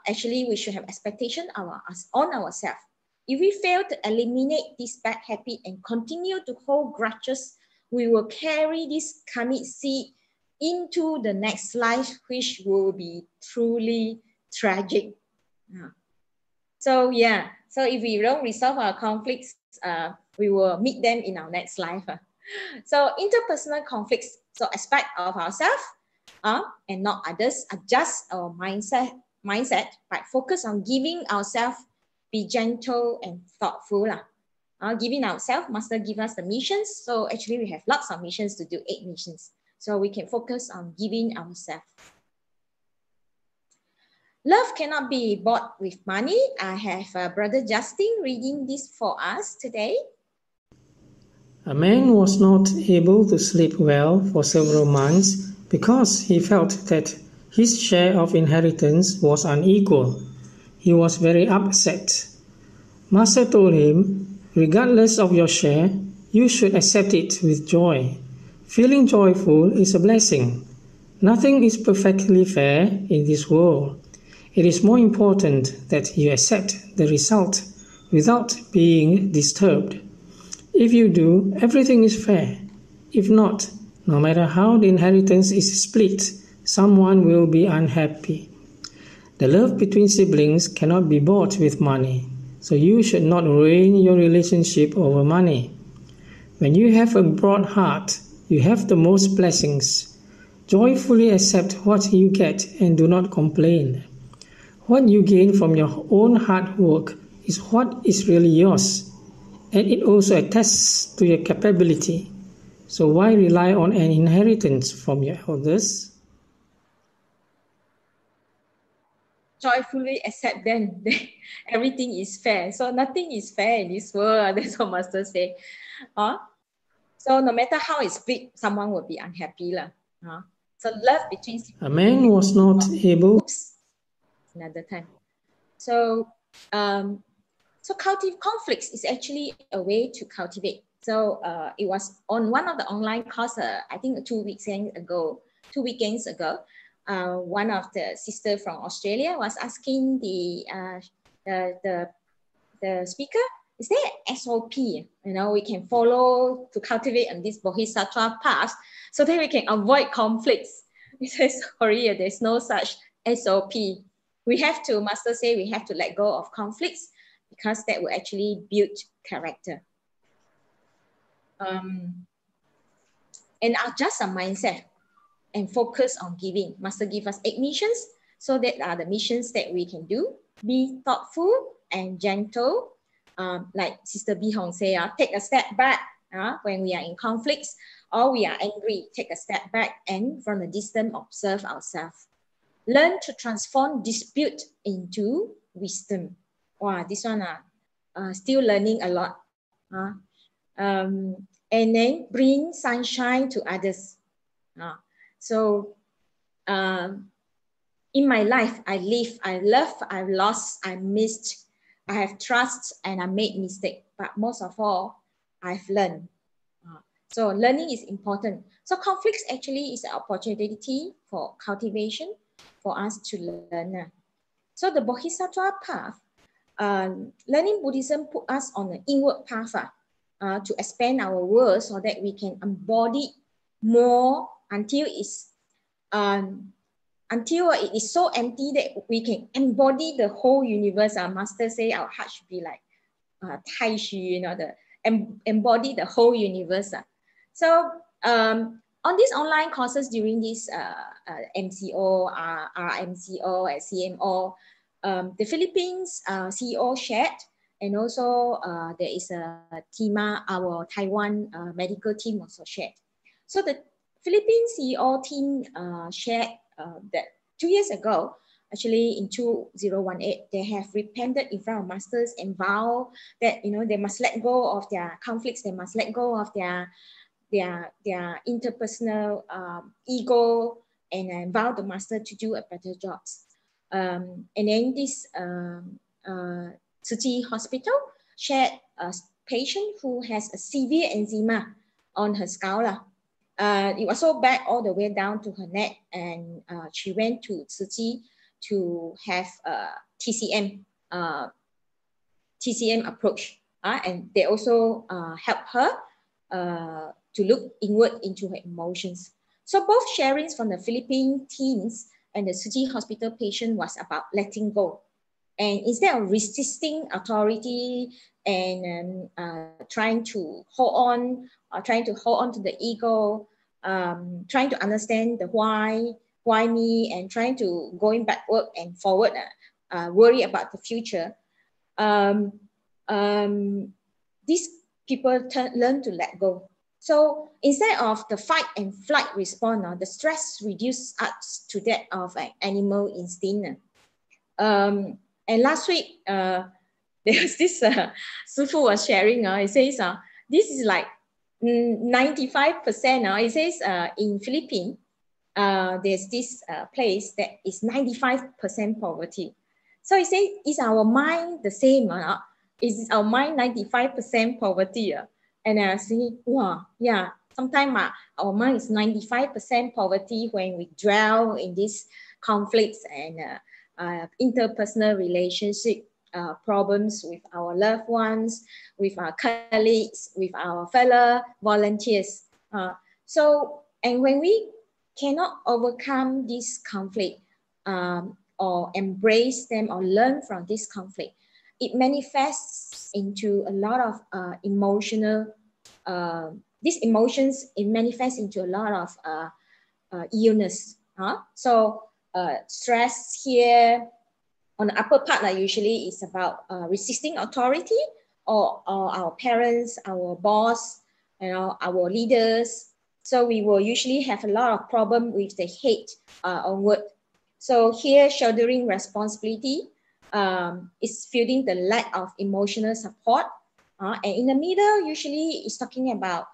Actually, we should have expectation on ourselves. If we fail to eliminate this bad habit and continue to hold grudges, we will carry this karmic seed into the next life, which will be truly tragic. So yeah, so if we don't resolve our conflicts, we will meet them in our next life. So interpersonal conflicts, so aspect of ourselves and not others, adjust our mindset mindset, but focus on giving ourselves, be gentle and thoughtful. Giving ourselves, Master give us the missions. So actually we have lots of missions to do, 8 missions. So we can focus on giving ourselves. Love cannot be bought with money. I have Brother Justin reading this for us today. A man was not able to sleep well for several months because he felt that his share of inheritance was unequal. He was very upset. Master told him, regardless of your share, you should accept it with joy. Feeling joyful is a blessing. Nothing is perfectly fair in this world. It is more important that you accept the result without being disturbed. If you do, everything is fair. If not, no matter how the inheritance is split, someone will be unhappy. The love between siblings cannot be bought with money, so you should not ruin your relationship over money. When you have a broad heart, you have the most blessings. Joyfully accept what you get and do not complain. What you gain from your own hard work is what is really yours, and it also attests to your capability. So why rely on an inheritance from your elders? Joyfully accept then everything is fair. So nothing is fair in this world. That's what Master say. So no matter how it's split, someone will be unhappy. So love between a man was not able. Oops, another time. So conflicts is actually a way to cultivate. So it was on one of the online courses, I think 2 weekends ago, one of the sisters from Australia was asking the speaker, is there SOP, we can follow to cultivate on this Bodhisattva path so that we can avoid conflicts? He says, sorry, there's no such SOP. We have to, Master say, we have to let go of conflicts because that will actually build character. And adjust our mindset and focus on giving. Master give us 8 missions. So that are the missions that we can do. Be thoughtful and gentle. Like Sister Bee Hong say, take a step back when we are in conflicts or we are angry. Take a step back and from a distance observe ourselves. Learn to transform dispute into wisdom. Wow, this one still learning a lot. And then bring sunshine to others. So in my life, I live, I love, I've lost, I missed, I have trust, and I made mistake. But most of all, I've learned. So learning is important. So conflicts actually is an opportunity for cultivation for us to learn. So the Bodhisattva path, learning Buddhism put us on an inward path to expand our world so that we can embody more until it is so empty that we can embody the whole universe. Our Master say our heart should be like Tai Xu, embody the whole universe. So on these online courses during this MCO, RMCO, and CMO, the Philippines CEO shared, and also there is a TIMA, our Taiwan medical team also shared. So the Philippines CEO team shared that 2 years ago, actually in 2018, they have repented in front of masters and vow that they must let go of their conflicts, they must let go of their interpersonal ego, and vow the master to do a better job. And then this Tzu Chi Hospital shared a patient who has a severe eczema on her scalp. It was so bad all the way down to her neck, and she went to Tzu Chi to have TCM approach, and they also help her to look inward into her emotions. So both sharings from the Philippine teens and the Tzu Chi Hospital patient was about letting go. And instead of resisting authority and trying to hold on to the ego, trying to understand the why, why me, and trying to going backward and forward, worry about the future. These people learn to let go. So instead of the fight and flight response, the stress reduces us to that of an animal instinct. And last week, there was this Sifu was sharing. He says, this is like 95%. He says in Philippines, there's this place that is 95% poverty. So he says, is our mind the same? Is our mind 95% poverty? And I say, wow, yeah, sometimes our mind is 95% poverty when we dwell in these conflicts and interpersonal relationship problems with our loved ones, with our colleagues, with our fellow volunteers. And when we cannot overcome this conflict or embrace them or learn from this conflict, it manifests into a lot of emotional, these emotions, it manifests into a lot of illness. So stress here on the upper part, usually is about resisting authority or our parents, our boss, our leaders. So we will usually have a lot of problem with the hate onward. So here, shouldering responsibility is feeling the lack of emotional support. And in the middle, usually is talking about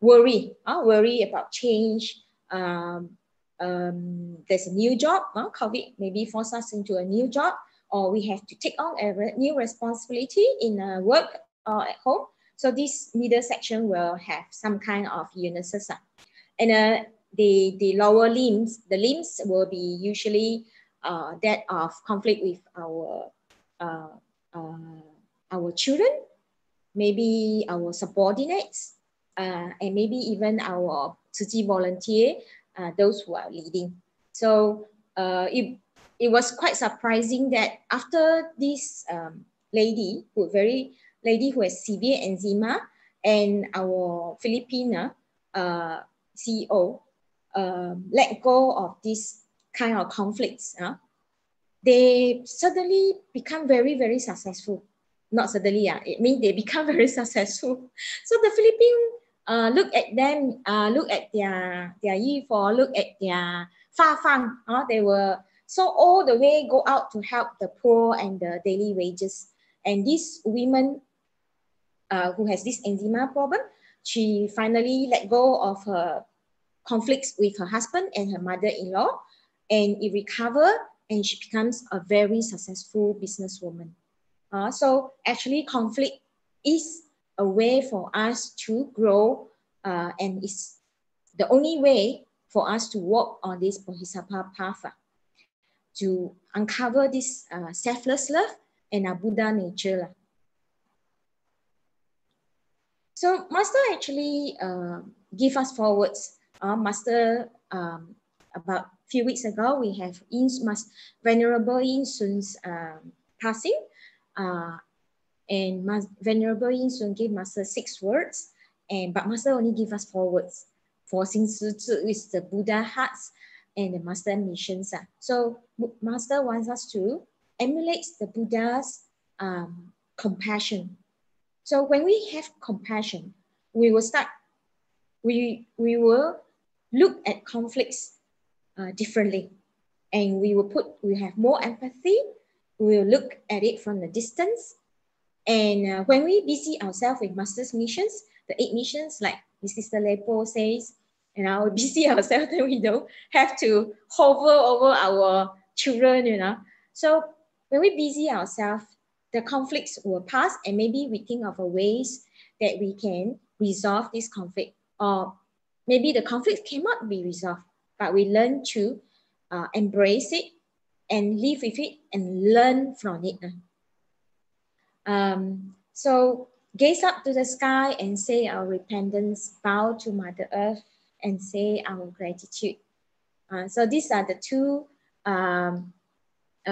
worry about change. There's a new job, COVID maybe force us into a new job, or we have to take on a new responsibility in work or at home. So this middle section will have some kind of illnesses. And the lower limbs, the limbs will be usually that of conflict with our children, maybe our subordinates, and maybe even our Tzu volunteer, those who are leading. So it was quite surprising that after this lady who has severe eczema, and our Filipino CEO let go of this kind of conflicts, they suddenly become very, very successful. Not suddenly, it means they become very successful. So the Philippines look at them, look at their yifu, look at their fa fang. They were so all the way go out to help the poor and the daily wages. And this woman who has this eczema problem, she finally let go of her conflicts with her husband and her mother-in-law, and it recovered, and she becomes a very successful businesswoman. So actually conflict is a way for us to grow, and it's the only way for us to walk on this Bodhisattva path, to uncover this selfless love and a Buddha nature. So Master actually give us forwards. Master, about a few weeks ago, we have Venerable Yin Sun's passing. And Venerable Yin Sun gave Master 6 words, but Master only give us 4 words. 4 Xing Si Zhi is the Buddha hearts and the Master missions. So Master wants us to emulate the Buddha's compassion. So when we have compassion, we will look at conflicts differently, and we have more empathy. We will look at it from the distance. And when we busy ourselves with Master's missions, the 8 missions, like Sister Lay Poh says, we busy ourselves, then we don't have to hover over our children, So when we busy ourselves, the conflicts will pass, and maybe we think of ways that we can resolve this conflict. Or maybe the conflict cannot be resolved, but we learn to embrace it and live with it and learn from it. So gaze up to the sky and say our repentance, bow to Mother Earth and say our gratitude. So these are the 2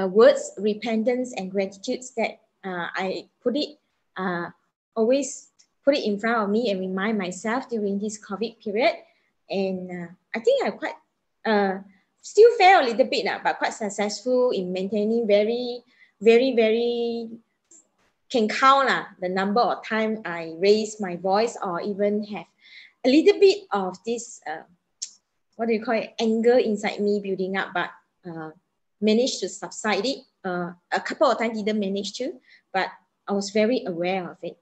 words, repentance and gratitude, that I always put it in front of me and remind myself during this COVID period. And I think I'm quite Still fail a little bit, but quite successful in maintaining very can count the number of times I raise my voice or even have a little bit of this, what do you call it, anger inside me building up, but managed to subside it. A couple of times didn't manage to, but I was very aware of it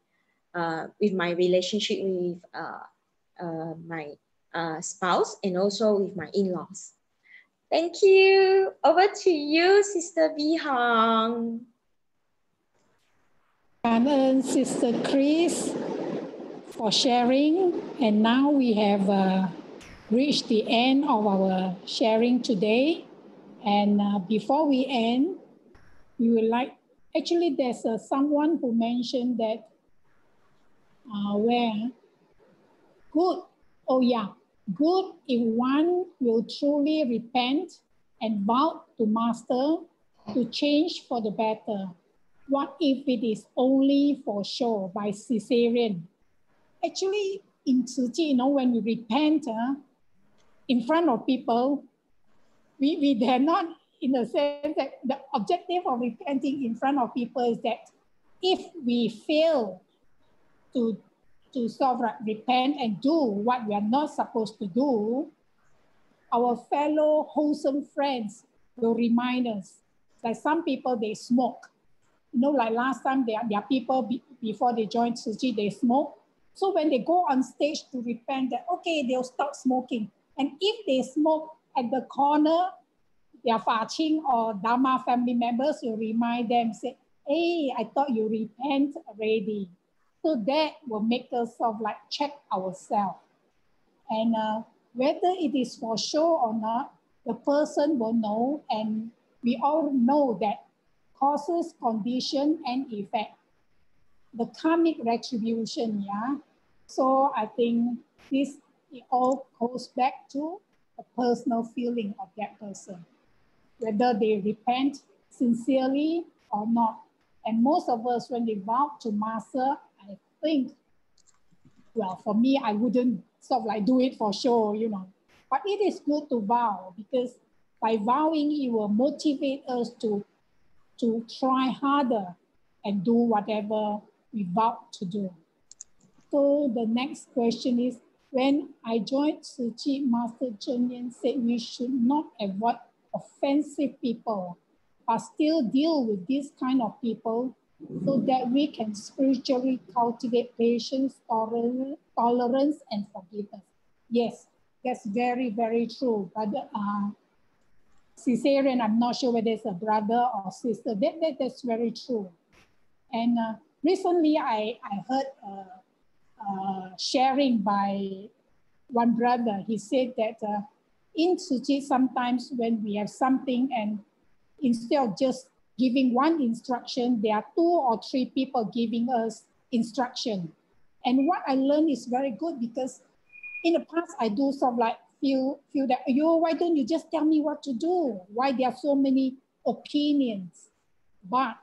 with my relationship with my spouse and also with my in-laws. Thank you. Over to you, Sister V Hong. And Sister Chris for sharing. And now we have reached the end of our sharing today. And before we end, we would like, actually there's someone who mentioned that where good, oh yeah, good if one will truly repent and vow to master to change for the better. What if it is only for show by Caesarean? Actually, in Tzu Chi, you know, when we repent in front of people, we dare not, in the sense that the objective of repenting in front of people is that if we fail to sort of repent and do what we are not supposed to do, our fellow wholesome friends will remind us. Like some people, they smoke. You know, like last time, there are people before they joined Tzu Chi, they smoke. So when they go on stage to repent, that okay, they'll stop smoking. And if they smoke at the corner, their Fa Ching or Dharma family members will remind them, say, hey, I thought you repent already. So that will make us sort of like check ourselves. And whether it is for show or not, the person will know, and we all know that causes, condition, and effect. The karmic retribution, yeah. So I think this, it all goes back to the personal feeling of that person, whether they repent sincerely or not. And most of us, when they vow to master, I think, well, for me, I wouldn't sort of like do it for show, you know. But it is good to vow, because by vowing, it will motivate us to try harder and do whatever we vow to do. So the next question is, when I joined Tzu Chi, Master Cheng Yen said we should not avoid offensive people, but still deal with this kind of people so that we can spiritually cultivate patience, tolerance, and forgiveness. Yes, that's very, very true. But Caesarean, I'm not sure whether it's a brother or sister. That's very true. And recently I heard sharing by one brother. He said that in Tzu Chi, sometimes when we have something, and instead of just giving one instruction, there are 2 or 3 people giving us instruction. And what I learned is very good, because in the past, I do sort of like feel that, why don't you just tell me what to do? Why there are so many opinions? But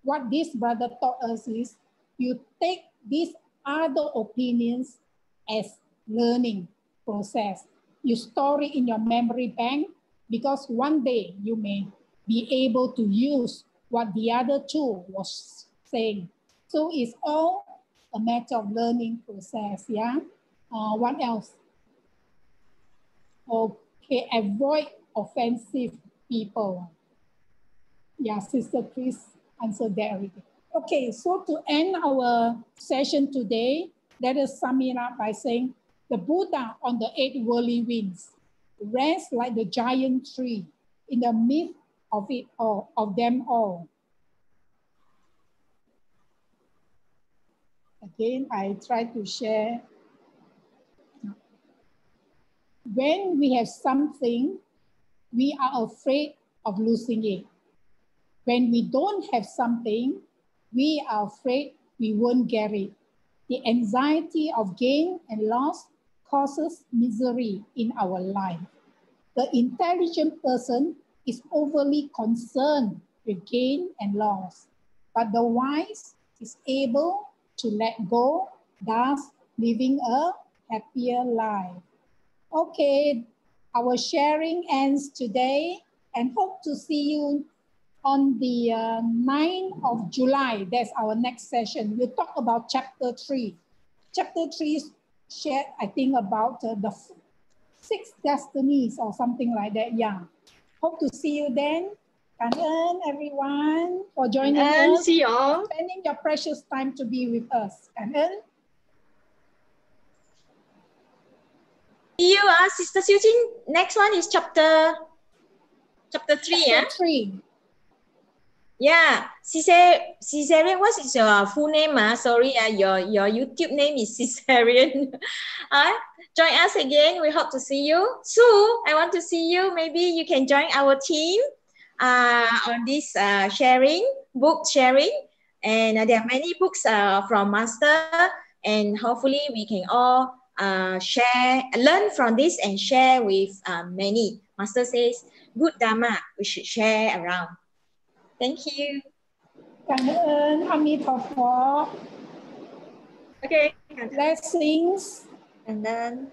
what this brother taught us is, you take these other opinions as learning process. You store it in your memory bank, because one day you may be able to use what the other 2 was saying. So it's all a matter of learning process, yeah? What else? Okay, avoid offensive people. Yeah, Sister Chris answered that already. Okay, so to end our session today, let us sum it up by saying, the Buddha on the 8 worldly winds rests like the giant tree in the midst of it all, of them all. Again, I try to share. When we have something, we are afraid of losing it. When we don't have something, we are afraid we won't get it. The anxiety of gain and loss causes misery in our life. The intelligent person is overly concerned with gain and loss, but the wise is able to let go, thus living a happier life. Okay, our sharing ends today, and hope to see you on the 9th of July. That's our next session. We'll talk about chapter 3. Chapter 3 shared, I think, about the 6 destinies or something like that. Yeah. Hope to see you then. Cảm ơn everyone for joining us. See you all. Spending your precious time to be with us. Cảm ơn. See you, Sister Siew Ching. Next one is chapter 3. Chapter 3. Yeah, Caesarian, what is your full name? Sorry, your YouTube name is Caesarian. Join us again. We hope to see you. Sue, I want to see you. Maybe you can join our team on this book sharing. And there are many books from Master, and hopefully we can all learn from this and share with many. Master says, good Dharma, we should share around. Thank you. Cảm ơn. Amitabha. Okay. Blessings. And then